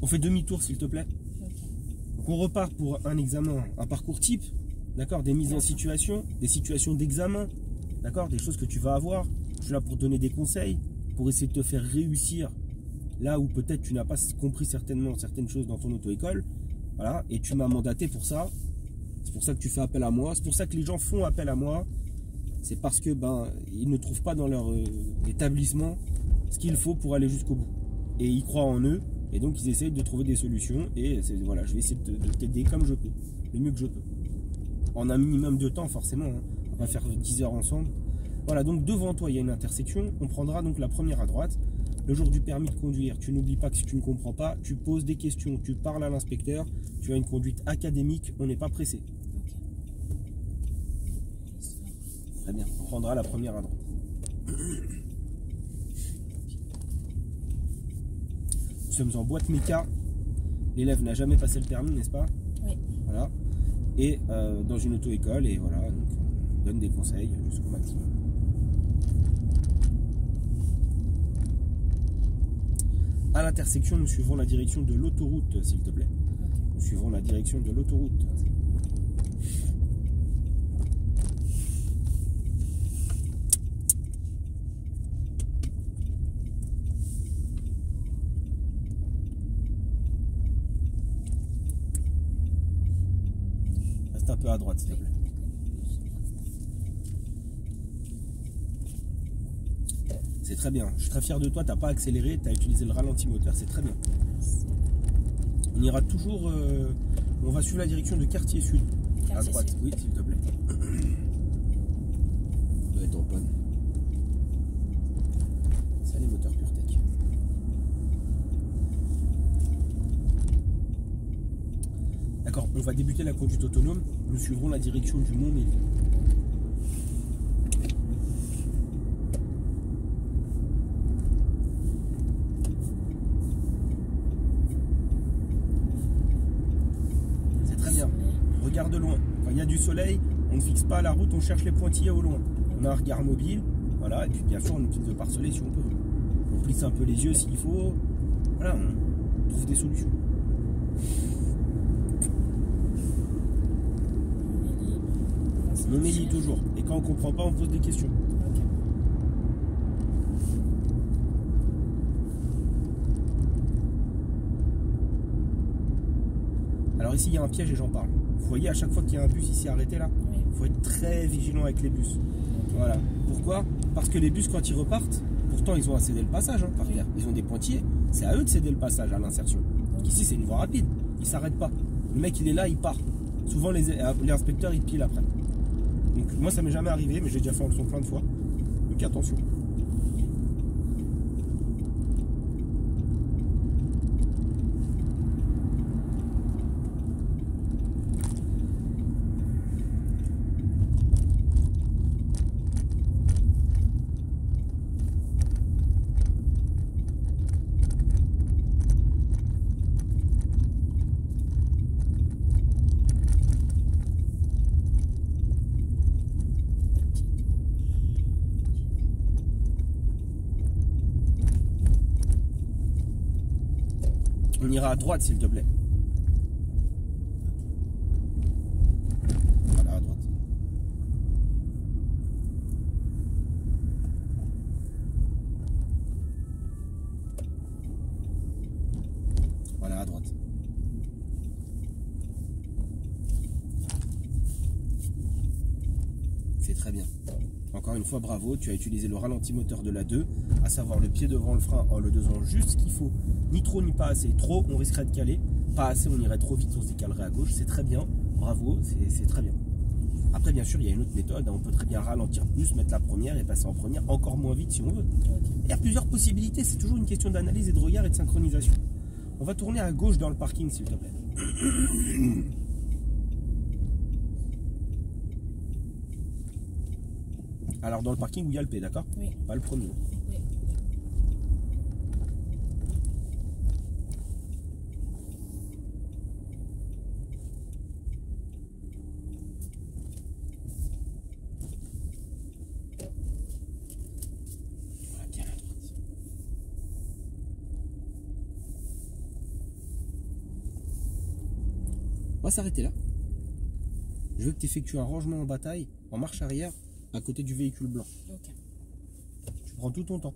On fait demi-tour, s'il te plaît. Ok. Donc on repart pour un examen, un parcours type, d'accord, des mises en situation, des situations d'examen, d'accord, des choses que tu vas avoir. Je suis là pour te donner des conseils, pour essayer de te faire réussir là où peut-être tu n'as pas compris certaines choses dans ton auto-école. Voilà, et tu m'as mandaté pour ça. C'est pour ça que tu fais appel à moi. C'est pour ça que les gens font appel à moi. C'est parce que ils ne trouvent pas dans leur établissement ce qu'il faut pour aller jusqu'au bout. Et ils croient en eux. Et donc ils essayent de trouver des solutions. Et voilà, je vais essayer de t'aider comme je peux, le mieux que je peux. En un minimum de temps, forcément. Hein. On va faire 10 heures ensemble. Voilà, donc devant toi, il y a une intersection. On prendra donc la première à droite. Le jour du permis de conduire, tu n'oublies pas que si tu ne comprends pas, tu poses des questions, tu parles à l'inspecteur, tu as une conduite académique, on n'est pas pressé. Ok. Très bien, on prendra la première à droite. Nous sommes en boîte méca. L'élève n'a jamais passé le permis, n'est-ce pas? Oui. Voilà. Et dans une auto-école, et voilà, donc on donne des conseils jusqu'au maximum. À l'intersection, nous suivrons la direction de l'autoroute, s'il te plaît. Ok. Nous suivrons la direction de l'autoroute. Reste un peu à droite, s'il te plaît. C'est très bien. Je suis très fier de toi. Tu n'as pas accéléré, tu as utilisé le ralenti moteur. C'est très bien. On ira toujours. On va suivre la direction de Quartier Sud. À Quartier droite, Sud. oui, s'il te plaît. Doit être en panne. Ça, les moteurs PureTech. D'accord, on va débuter la conduite autonome. Nous suivrons la direction du Mont-Méli. C'est très bien. Regarde loin. Quand il y a du soleil, on ne fixe pas la route, on cherche les pointillés au loin. On a un regard mobile, voilà, et puis bien sûr on utilise le pare-soleil si on peut. On plisse un peu les yeux s'il faut. Voilà, on trouve des solutions. Mont-Méli toujours. Et quand on ne comprend pas, on pose des questions. Ok. Alors ici il y a un piège et j'en parle. Vous voyez à chaque fois qu'il y a un bus ici arrêté là, Oui. il faut être très vigilant avec les bus. Voilà. Pourquoi? Parce que les bus quand ils repartent, pourtant ils ont à céder le passage par terre. Ils ont des pointillés. C'est à eux de céder le passage à l'insertion. Donc ici c'est une voie rapide. Ils ne s'arrêtent pas. Le mec il est là, il part. Souvent les inspecteurs ils pilent après. Donc moi ça m'est jamais arrivé, mais j'ai déjà fait en leçon plein de fois. Donc attention. On ira à droite s'il te plaît. Voilà, à droite. Voilà, à droite. C'est très bien. Encore une fois, bravo, tu as utilisé le ralenti moteur de la 2, à savoir le pied devant le frein en le dosant juste ce qu'il faut, ni trop ni pas assez. Trop, on risquerait de caler, pas assez, on irait trop vite, on se décalerait à gauche, c'est très bien, bravo, c'est très bien. Après, bien sûr, il y a une autre méthode, on peut très bien ralentir plus, mettre la première et passer en première encore moins vite si on veut. Il y a plusieurs possibilités, c'est toujours une question d'analyse et de regard et de synchronisation. On va tourner à gauche dans le parking, s'il te plaît. Alors dans le parking où il y a le P, d'accord? Oui. Pas le premier. Oui. Voilà, bien à droite. va s'arrêter là. Je veux que tu effectues un rangement en bataille, en marche arrière, à côté du véhicule blanc. Ok. Tu prends tout ton temps.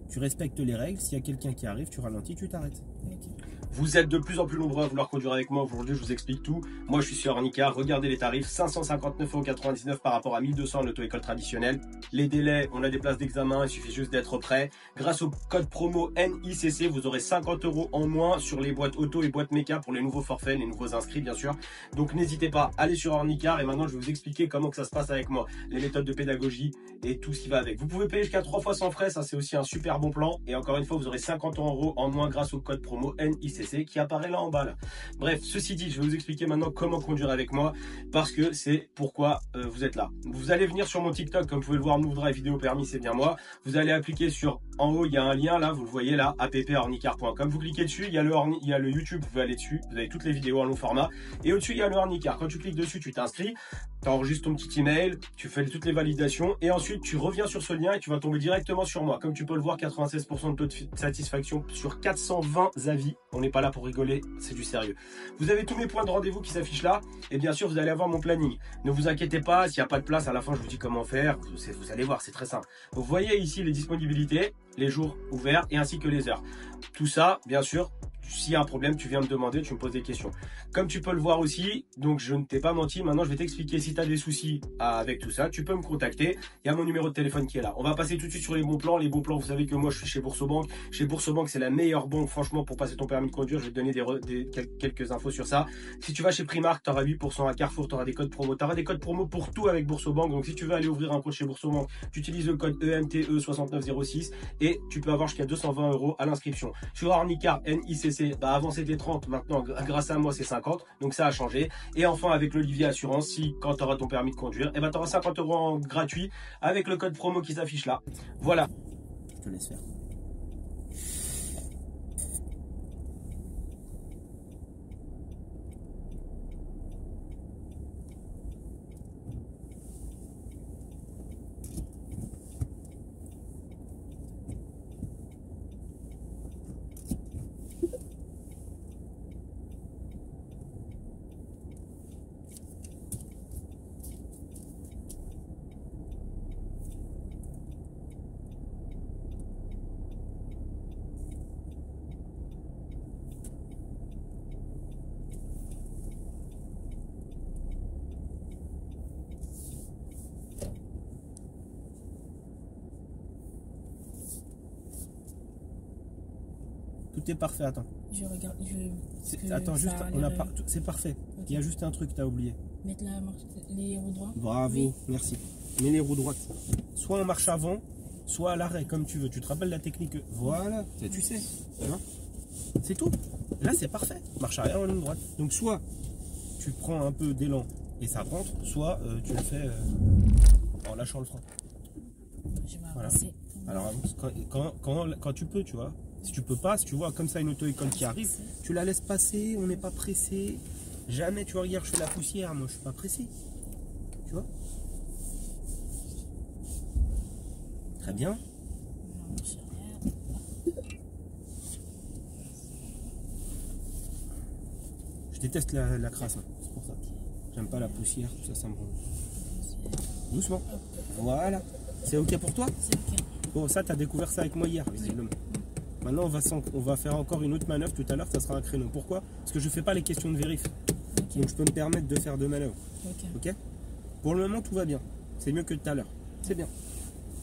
Tu respectes les règles. S'il y a quelqu'un qui arrive, tu ralentis, tu t'arrêtes. Ok. Vous êtes de plus en plus nombreux à vouloir conduire avec moi. Aujourd'hui, je vous explique tout. Moi, je suis sur Arnica. Regardez les tarifs. 559,99 € par rapport à 1200 en auto-école traditionnelle. Les délais, on a des places d'examen. Il suffit juste d'être prêt. Grâce au code promo NICC, vous aurez 50 € en moins sur les boîtes auto et boîtes méca pour les nouveaux forfaits, les nouveaux inscrits, bien sûr. Donc, n'hésitez pas, allez sur Arnica. Et maintenant, je vais vous expliquer comment que ça se passe avec moi. Les méthodes de pédagogie et tout ce qui va avec. Vous pouvez payer jusqu'à 3 fois sans frais. Ça, c'est aussi un super bon plan. Et encore une fois, vous aurez 50 € en moins grâce au code promo NICC qui apparaît là en bas là. Bref, ceci dit, je vais vous expliquer maintenant comment conduire avec moi parce que c'est pourquoi vous êtes là. Vous allez venir sur mon TikTok, comme vous pouvez le voir, Move Drive vidéo permis, c'est bien moi. Vous allez appliquer sur, en haut, il y a un lien là, vous le voyez là, appornicar.com. Vous cliquez dessus, il y a le YouTube, vous pouvez aller dessus, vous avez toutes les vidéos en long format. Et au-dessus, il y a le Arnicar. Quand tu cliques dessus, tu t'inscris, tu enregistres ton petit email, tu fais toutes les validations et ensuite tu reviens sur ce lien et tu vas tomber directement sur moi. Comme tu peux le voir, 96% de taux de satisfaction sur 420 avis. On n'est pas là pour rigoler, c'est du sérieux. Vous avez tous mes points de rendez-vous qui s'affichent là et bien sûr vous allez avoir mon planning. Ne vous inquiétez pas, s'il n'y a pas de place à la fin je vous dis comment faire, vous allez voir, c'est très simple. Vous voyez ici les disponibilités, les jours ouverts et ainsi que les heures. Tout ça, bien sûr, s'il y a un problème, tu viens me demander, tu me poses des questions. Comme tu peux le voir aussi, donc je ne t'ai pas menti, maintenant je vais t'expliquer si tu as des soucis avec tout ça, tu peux me contacter, il y a mon numéro de téléphone qui est là. On va passer tout de suite sur les bons plans. Les bons plans, vous savez que moi je suis chez Boursobank. Chez Boursobank, c'est la meilleure banque franchement pour passer ton permis de conduire. Je vais te donner quelques infos sur ça. Si tu vas chez Primark, tu auras 8%, à Carrefour, tu auras des codes promo. Tu auras des codes promo pour tout avec Boursobank. Donc si tu veux aller ouvrir un compte chez Boursobank, tu utilises le code EMTE6906 et tu peux avoir jusqu'à 220 € à l'inscription. Sur Arnicar NICC, bah avant c'était 30, maintenant grâce à moi c'est 50, donc ça a changé. Et enfin avec l'Olivier Assurance, si quand tu auras ton permis de conduire, et ben tu auras 50 € en gratuit avec le code promo qui s'affiche là. Voilà. Je te laisse faire. Tout est parfait, attends. Je regarde. Attends, juste, c'est parfait. Okay. Il y a juste un truc que tu as oublié. Mettre les roues droites. Bravo, oui. Merci. Mets les roues droites. Soit en marche avant, soit à l'arrêt, comme tu veux. Tu te rappelles la technique? Voilà, tu sais. C'est tout. Là, c'est parfait. Marche arrière en ligne droite. Donc, soit tu prends un peu d'élan et ça rentre, soit tu le fais en lâchant le frein. Je vais avancer. Voilà. Alors, quand tu peux, tu vois. Si tu peux pas, si tu vois comme ça une auto-école qui arrive, tu la laisses passer, on n'est pas pressé. Jamais, tu vois, regarde, je fais la poussière, moi je suis pas pressé. Tu vois? Très bien. Je déteste la crasse, hein. C'est pour ça. J'aime pas la poussière, tout ça, ça me rend. Doucement. Voilà. C'est ok pour toi? C'est ok. Bon, ça, tu as découvert ça avec moi hier, visiblement. Maintenant, on va faire encore une autre manœuvre. Tout à l'heure, ça sera un créneau. Pourquoi? Parce que je ne fais pas les questions de vérif. Okay. Donc, je peux me permettre de faire deux manœuvres. Ok. Pour le moment, tout va bien. C'est mieux que tout à l'heure. C'est bien.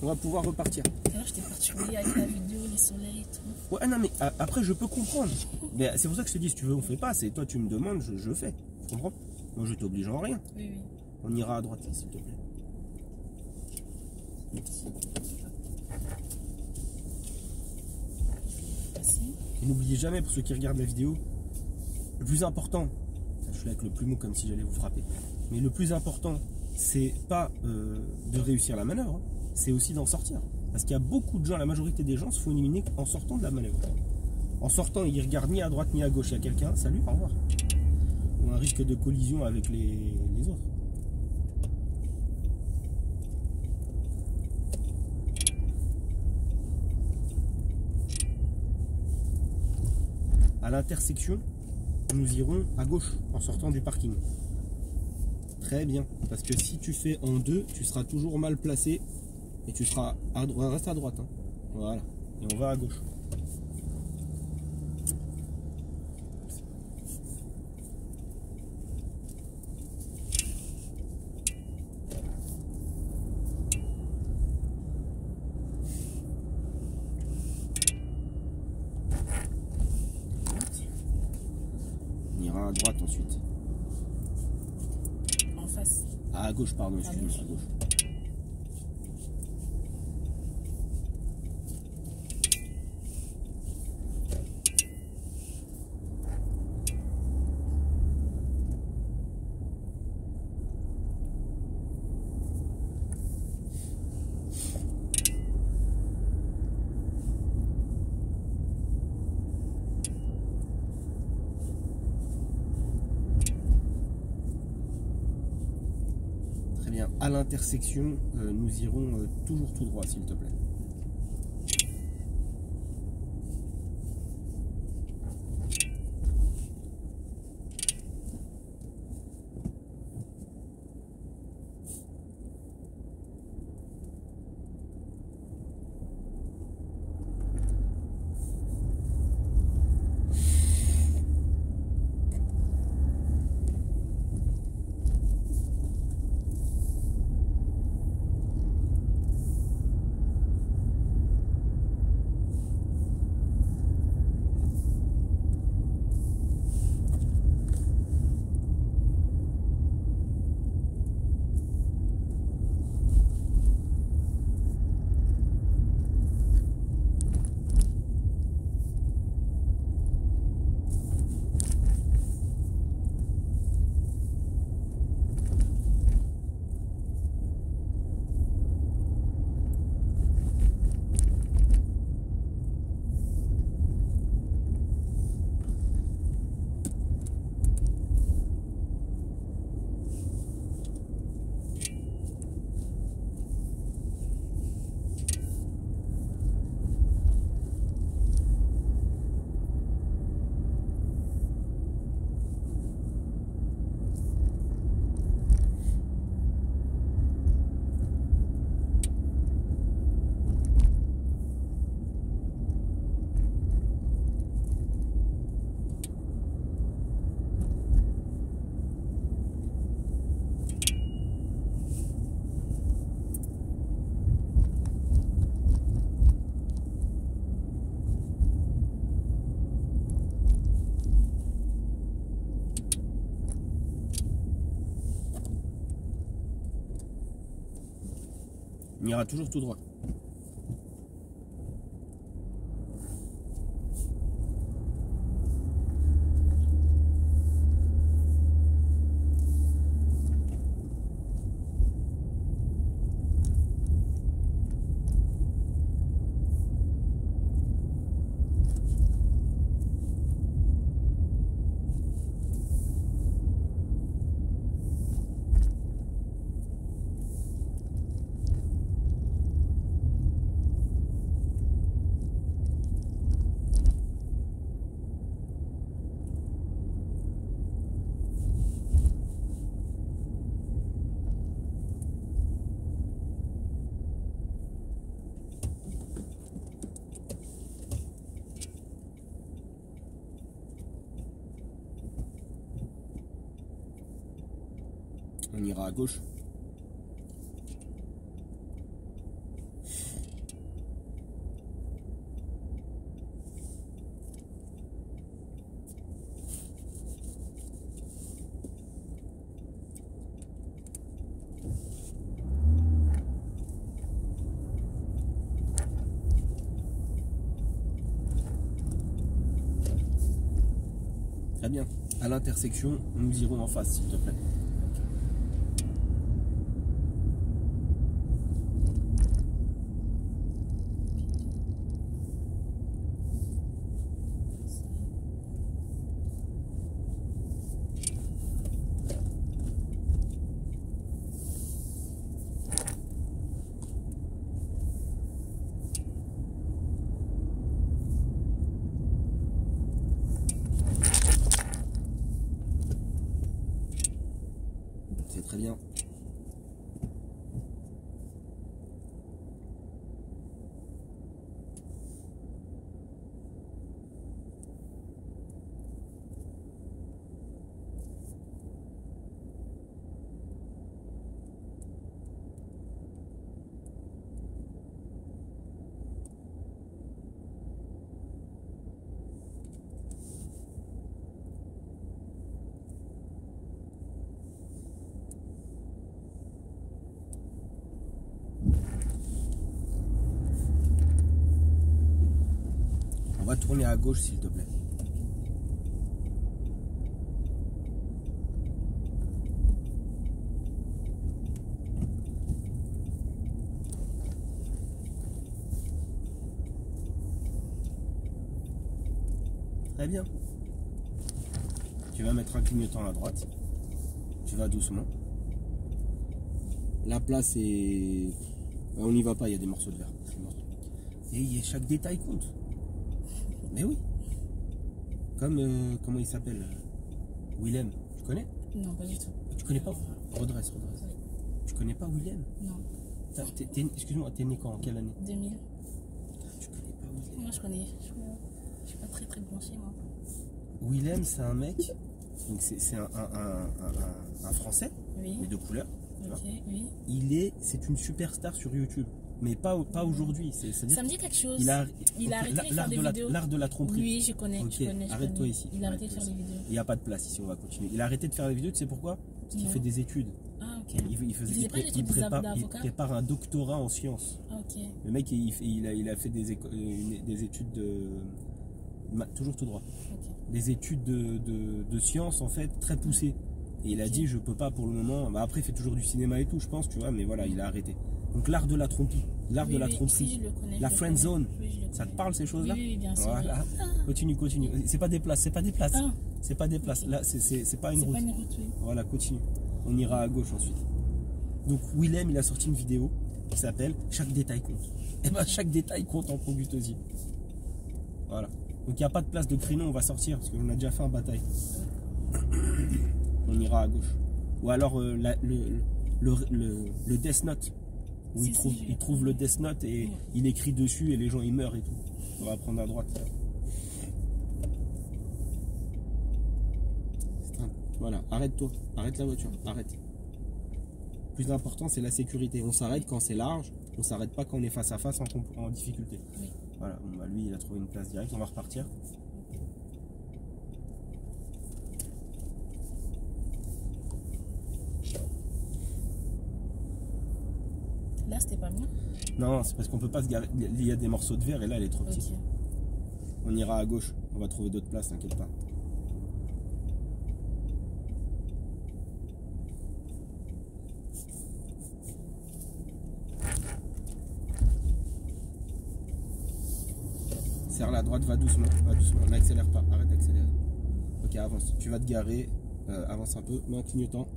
On va pouvoir repartir. Tout à l'heure, je t'ai perturbé avec la vidéo, les soleils et tout. Ouais, non, mais après, je peux comprendre. Mais c'est pour ça que je te dis, si tu veux, on fait pas. C'est toi, tu me demandes, je fais. Tu comprends? Moi, je t'oblige en rien. Oui, oui. On ira à droite, s'il te plaît. Merci. Et n'oubliez jamais, pour ceux qui regardent la vidéo, le plus important, je suis là avec le plumeau comme si j'allais vous frapper, mais le plus important, c'est pas de réussir la manœuvre, hein, c'est aussi d'en sortir. Parce qu'il y a beaucoup de gens, la majorité des gens se font éliminer en sortant de la manœuvre. En sortant, ils ne regardent ni à droite ni à gauche. Il y a quelqu'un, salut, au revoir. On a un risque de collision avec les autres. À l'intersection, nous irons à gauche en sortant du parking. Très bien, parce que si tu fais en deux, tu seras toujours mal placé et tu seras à droite, reste à droite. Hein. Voilà, et on va à gauche. On ira à droite ensuite. En face. À gauche, pardon, excuse-moi, à gauche. À l'intersection, nous irons toujours tout droit, s'il te plaît. On ira toujours tout droit. On ira à gauche. Très bien. À l'intersection, nous irons en face, s'il te plaît. bien. On va tourner à gauche s'il te plaît. Très bien. Tu vas mettre un clignotant à droite. Tu vas doucement. La place est... On n'y va pas, il y a des morceaux de verre. Et chaque détail compte. Mais oui. Comme, comment il s'appelle Willem, tu connais? Non, pas du tout. Tu connais pas? Redresse. Oui. Tu connais pas Willem? Non. Excuse-moi, t'es né quand? En quelle année? 2000. Tu connais pas Willem? Moi, je connais. Je suis pas très branchée, moi. Willem, c'est un mec, donc c'est un Français, Oui. mais de couleur. Tu vois. Ok, oui. C'est une superstar sur YouTube. Mais pas aujourd'hui. Ça me dit quelque chose. Il a arrêté de faire des vidéos. L'art de la tromperie. Oui, je connais. Ok, arrête-toi ici. Il a arrêté de faire des vidéos. Il n'y a pas de place ici, on va continuer. Il a arrêté de faire des vidéos, tu sais pourquoi? Parce qu'il Non. fait des études. Ah, ok. Il prépare un doctorat en sciences. Ah, ok. Le mec, il a fait des études toujours tout droit. Ok. Des études de sciences, en fait, très poussées. Et il a dit, je peux pas pour le moment. Bah, après, il fait toujours du cinéma et tout, je pense, tu vois, mais voilà, il a arrêté. Donc, l'art de la tromperie. L'art de la tromperie. Si, je le connais, la friend zone. Oui, je le Ça te connais. parle, ces choses-là? Oui, bien sûr. Voilà. Ah. Continue. C'est pas des places. Ah. C'est pas des places. Ok. Là, c'est pas une C'est route. pas une route, oui. Voilà, continue. On ira à gauche ensuite. Donc, Willem, il a sorti une vidéo qui s'appelle Chaque détail compte. Et ben, chaque détail compte en Probutosie. Voilà. Donc, il n'y a pas de place de créneau, on va sortir parce qu'on a déjà fait un bataille. On ira à gauche. Ou alors le Death Note. Où il trouve le Death Note et il écrit dessus et les gens ils meurent et tout. On va prendre à droite. Voilà, arrête-toi. Arrête la voiture. Arrête. Le plus important c'est la sécurité. On s'arrête quand c'est large. On s'arrête pas quand on est face à face en difficulté. Oui. Voilà, bon, bah, lui il a trouvé une place directe. On va repartir. Là, c'était pas bien. Non, c'est parce qu'on peut pas se garer. Il y a des morceaux de verre et là elle est trop petite. Ok. On ira à gauche. On va trouver d'autres places, t'inquiète pas. Serre la droite, va doucement, n'accélère pas, arrête d'accélérer. Ok, avance, tu vas te garer, avance un peu, mets un clignotant.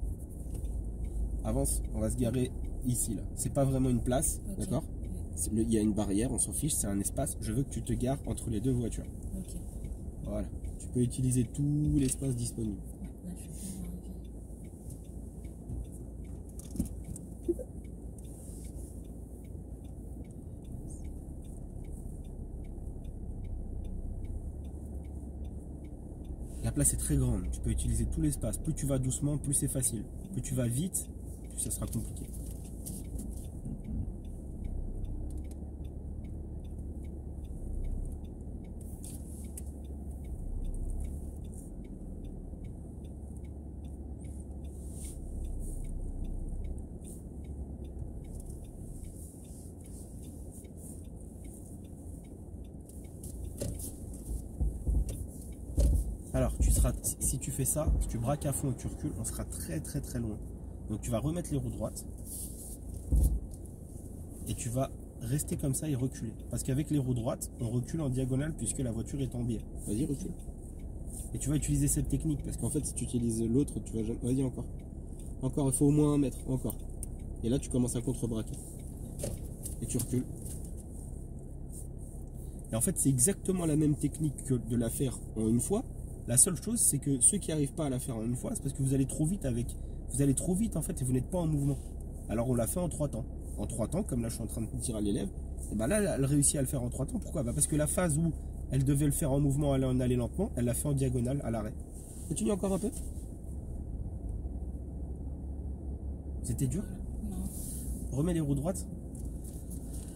Avance, on va se garer ici, là. C'est pas vraiment une place, Ok. d'accord? Il y a une barrière, on s'en fiche, c'est un espace. Je veux que tu te gares entre les deux voitures. Ok. Voilà, tu peux utiliser tout l'espace disponible. Ouais, là, je suis bien arrivée. La place est très grande, tu peux utiliser tout l'espace. Plus tu vas doucement, plus c'est facile. Plus tu vas vite, plus ça sera compliqué. Alors, si tu fais ça, si tu braques à fond et que tu recules, on sera très loin. Donc tu vas remettre les roues droites et tu vas rester comme ça et reculer. Parce qu'avec les roues droites, on recule en diagonale puisque la voiture est en biais. Vas-y, recule. Et tu vas utiliser cette technique parce qu'en fait, si tu utilises l'autre, tu vas jamais... Vas-y, encore. Encore, il faut au moins 1 mètre, encore. Et là, tu commences à contre-braquer. Et tu recules. Et en fait, c'est exactement la même technique que de la faire en une fois. La seule chose, c'est que ceux qui n'arrivent pas à la faire en une fois, c'est parce que vous allez trop vite avec vous allez trop vite en fait et vous n'êtes pas en mouvement. Alors on l'a fait en 3 temps. En 3 temps, comme là je suis en train de dire à l'élève, et ben là elle réussit à le faire en 3 temps. Pourquoi? Parce que la phase où elle devait le faire en mouvement, elle en allait lentement, elle l'a fait en diagonale à l'arrêt. Continue encore un peu. C'était dur? Non. Remets les roues droites.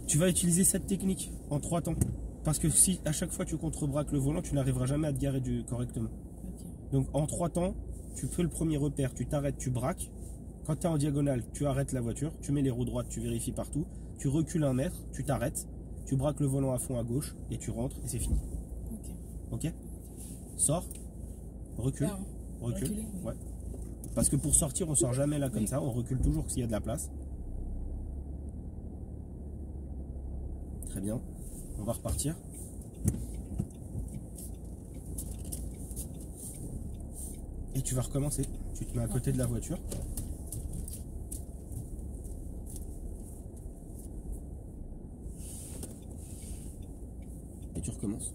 Tu vas utiliser cette technique en 3 temps. Parce que si à chaque fois tu contrebraques le volant, tu n'arriveras jamais à te garer correctement. Ok. Donc en 3 temps, tu fais le premier repère, tu t'arrêtes, tu braques. Quand tu es en diagonale, tu arrêtes la voiture, tu mets les roues droites, tu vérifies partout, tu recules 1 mètre, tu t'arrêtes, tu braques le volant à fond à gauche et tu rentres et c'est fini. Ok. Ok? Sors, recule, Ah, recule. reculer, oui. Ouais. Parce que pour sortir, on sort jamais là comme Oui. ça, on recule toujours s'il y a de la place. Très bien. On va repartir. Et tu vas recommencer. Tu te mets à côté de la voiture. Et tu recommences.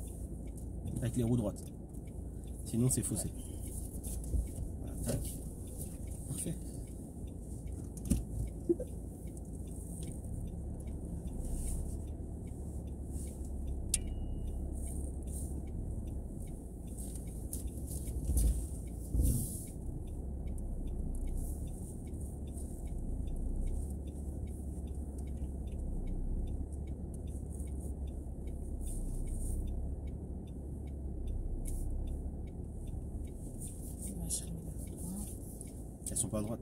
Avec les roues droites. Sinon c'est faussé. Voilà, tac. Parfait. Elles sont pas à droite.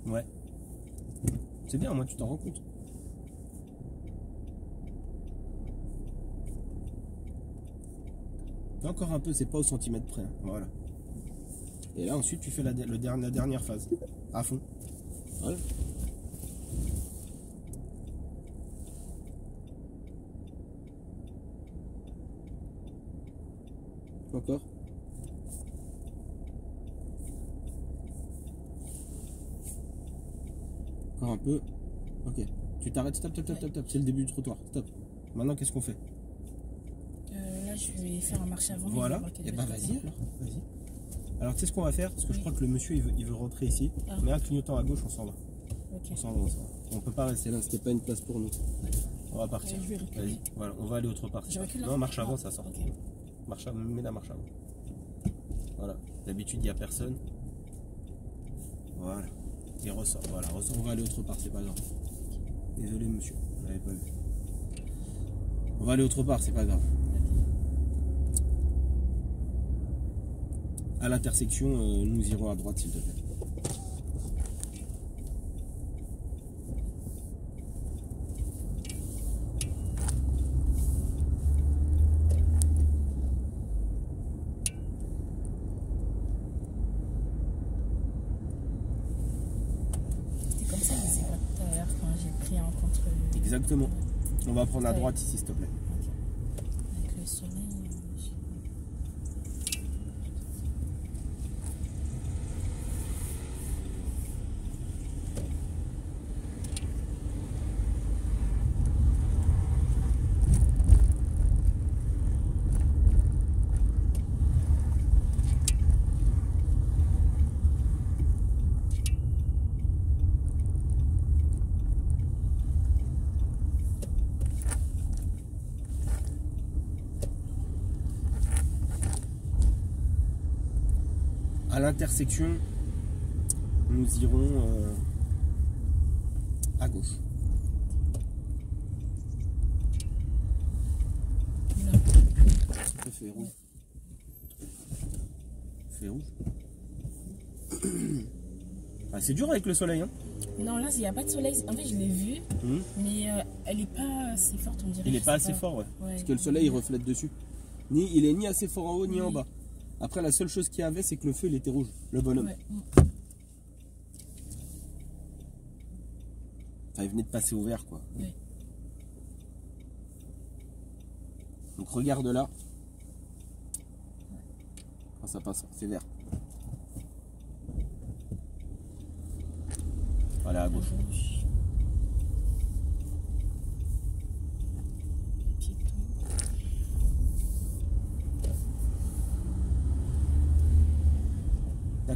Ouais. C'est bien, moi tu t'en rends compte. Encore un peu, c'est pas au centimètre près. Hein. Voilà. Et là ensuite tu fais la dernière phase. À fond. Voilà. Encore. Encore un peu. Ok. Tu t'arrêtes, stop, stop, stop, stop, stop. C'est le début du trottoir. Stop. Maintenant, qu'est-ce qu'on fait? Là, je vais faire un marché avant. Voilà. Et bah vas-y alors. Vas-y. Alors, tu sais ce qu'on va faire? Parce que je crois que le monsieur, il veut rentrer ici. Ah. Mais en clignotant à gauche, on s'en va. Ok. On s'en va, on s'en va. On peut pas rester là, c'était pas une place pour nous. On va partir. Je vais reculer. Vas-y. Voilà, on va aller autre part. Je recule là? Non, marche avant, Ah, ça sort. ok. Mets la marche avant. Voilà. D'habitude, il n'y a personne. Voilà. Et ressort. Voilà, ressort. On va aller autre part, c'est pas grave. Désolé, monsieur. Vous l'avez pas vu. On va aller autre part, c'est pas grave. À l'intersection, nous irons à droite, s'il te plaît. C'était comme ça, je sais pas tout à l'heure quand j'ai pris en contre. Exactement. On va prendre à droite ici, s'il te plaît. Avec le soleil. À l'intersection, nous irons à gauche. Fais rouge. Fais rouge. Ah, c'est dur avec le soleil, hein? Non, là, il n'y a pas de soleil. En fait, je l'ai vu, mais elle n'est pas assez forte, on dirait. Il n'est je pas sais assez fort, ouais. Ouais. Parce que le soleil, il reflète dessus. Il est ni assez fort en haut, ni en bas. Après, la seule chose qu'il y avait, c'est que le feu, il était rouge. Le bonhomme. Ouais. Enfin, il venait de passer au vert, quoi. Ouais. Donc, regarde là. Quand ça passe, c'est vert. Voilà, à gauche. Piéton.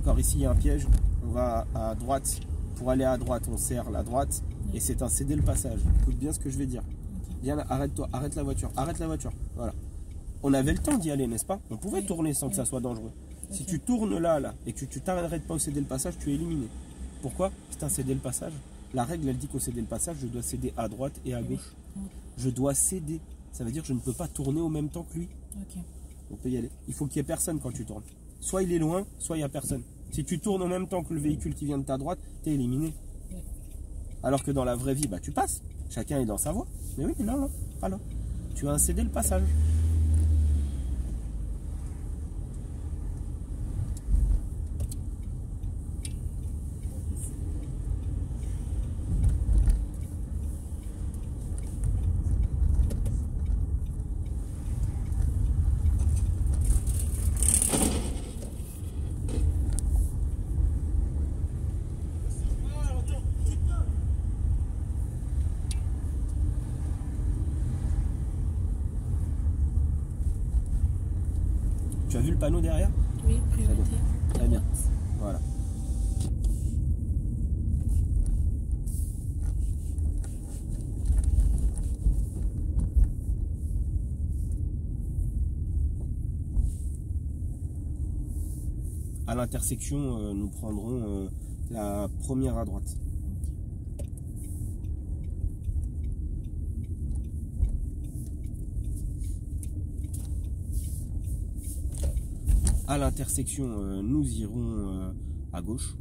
D'accord, ici il y a un piège, on va à droite. Pour aller à droite, on serre la droite et c'est un céder le passage. Écoute bien ce que je vais dire. Viens, arrête-toi, arrête la voiture, voilà. On avait le temps d'y aller, n'est-ce pas? On pouvait tourner sans que ça soit dangereux. Si tu tournes là, et que tu t'arrêtes pas au céder le passage, tu es éliminé. Pourquoi? C'est un céder le passage. La règle, elle dit qu'au céder le passage, je dois céder à droite et à gauche. Je dois céder. Ça veut dire que je ne peux pas tourner au même temps que lui. On peut y aller. Il faut qu'il n'y ait personne quand tu tournes. Soit il est loin, soit il n'y a personne. Si tu tournes en même temps que le véhicule qui vient de ta droite, tu es éliminé. Alors que dans la vraie vie, bah, tu passes. Chacun est dans sa voie. Mais oui, là, alors, tu as un cédé le passage. Tu as vu le panneau derrière? Oui, priorité. Très bien. Voilà. À l'intersection, nous prendrons la première à droite. À l'intersection, nous irons à gauche.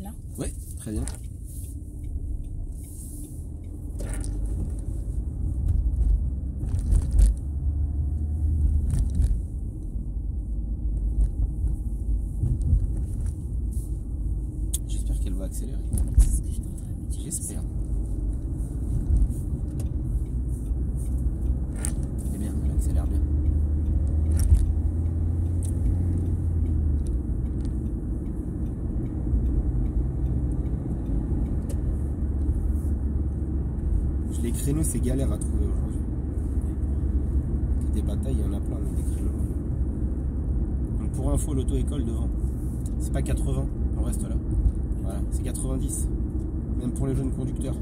Là? Oui, très bien. J'espère qu'elle va accélérer. C'est ce que je t'entends dire. J'espère. C'est bien, elle accélère bien. Les créneaux, c'est galère à trouver aujourd'hui. Des batailles, il y en a plein, des créneaux. Donc pour info, l'auto-école devant, c'est pas 80, on reste là. Voilà, c'est 90. Même pour les jeunes conducteurs.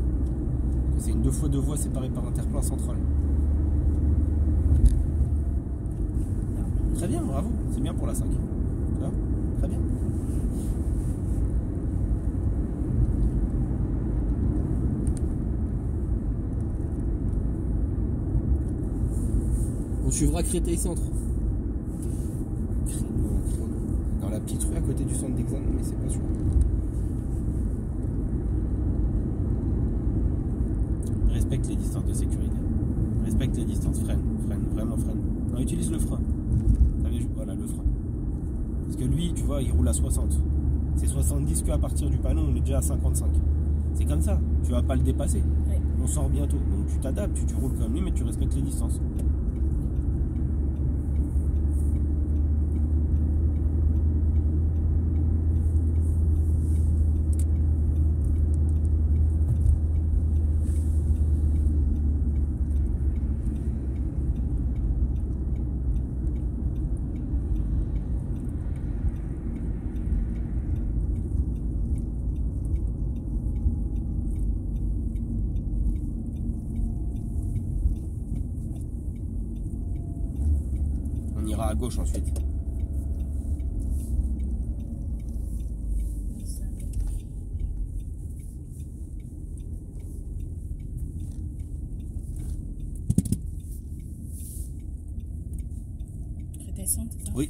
C'est une 2 fois 2 voies séparées par un terre-plein central. Très bien, bravo. C'est bien pour la 5. Tu vois? Très bien. On suivra Créteil Centre. Dans la petite rue à côté du centre d'examen, mais c'est pas sûr. Respecte les distances de sécurité. Respecte les distances. Freine, vraiment freine. Non, utilise le frein. Voilà le frein. Parce que lui, tu vois, il roule à 60. C'est 70 qu'à partir du panneau, on est déjà à 55. C'est comme ça. Tu vas pas le dépasser. Ouais. On sort bientôt. Donc tu t'adaptes, tu roules comme lui, mais tu respectes les distances. On ira à gauche ensuite. Créteil Centre, c'est ça? Oui.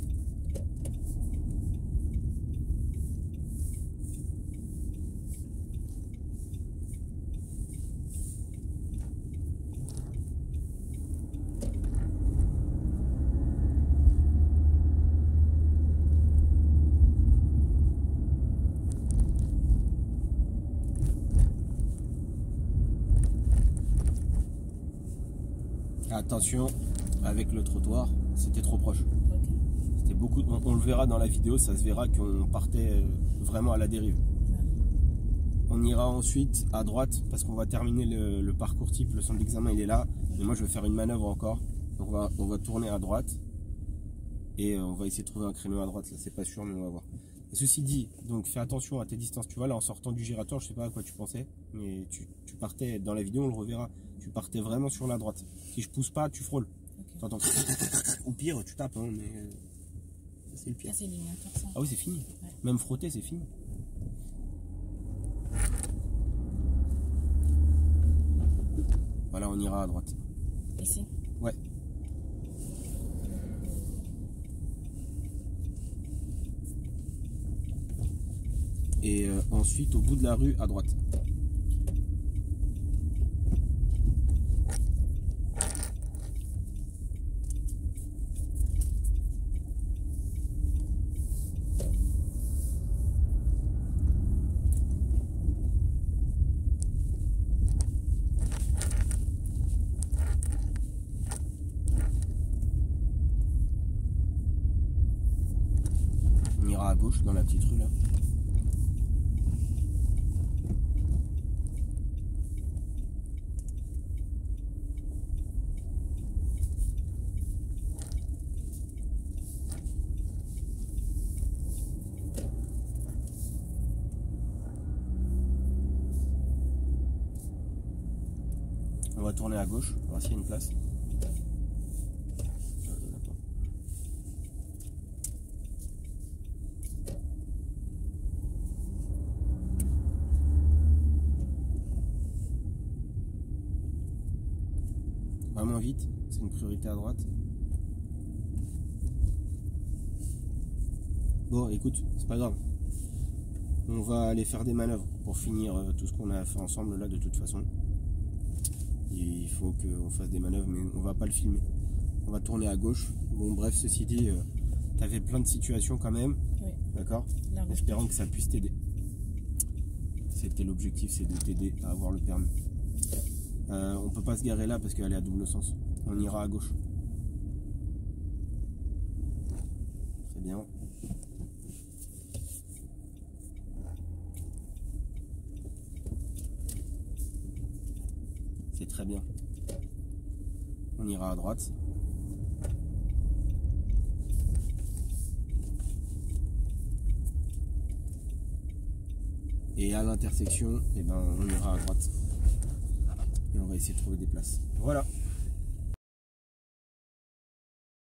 Attention, avec le trottoir, c'était trop proche. Ok. C'était beaucoup, on le verra dans la vidéo, ça se verra qu'on partait vraiment à la dérive. On ira ensuite à droite parce qu'on va terminer le parcours type, le centre d'examen il est là. Mais moi je vais faire une manœuvre encore. Donc on va tourner à droite et on va essayer de trouver un créneau à droite. Là c'est pas sûr mais on va voir. Et ceci dit, donc fais attention à tes distances. Tu vois là en sortant du giratoire, je sais pas à quoi tu pensais, mais tu partais, dans la vidéo on le reverra, tu partais vraiment sur la droite. Si je pousse pas, tu frôles. Okay. T'entends. Au pire tu tapes, hein, mais c'est le pire. Ah, c'est éliminatoire ça. Ah oui c'est fini. Ouais. Même frotter c'est fini. Voilà, on ira à droite. Ici? Ouais. Et ensuite, au bout de la rue, à droite. On ira à gauche dans la petite rue là. On va tourner à gauche, on va voir s'il y a une place. Vraiment vite, c'est une priorité à droite. Bon, écoute, c'est pas grave. On va aller faire des manœuvres pour finir tout ce qu'on a fait ensemble là de toute façon. Il faut qu'on fasse des manœuvres, mais on va pas le filmer. On va tourner à gauche. Bon, bref, ceci dit, tu avais plein de situations quand même. Oui. D'accord. Espérant que ça puisse t'aider. C'était l'objectif, c'est de t'aider à avoir le permis. On peut pas se garer là parce qu'elle est à double sens. On ira à gauche. C'est bien. C'est très bien. On ira à droite. Et à l'intersection, eh ben, on ira à droite. Et on va essayer de trouver des places. Voilà.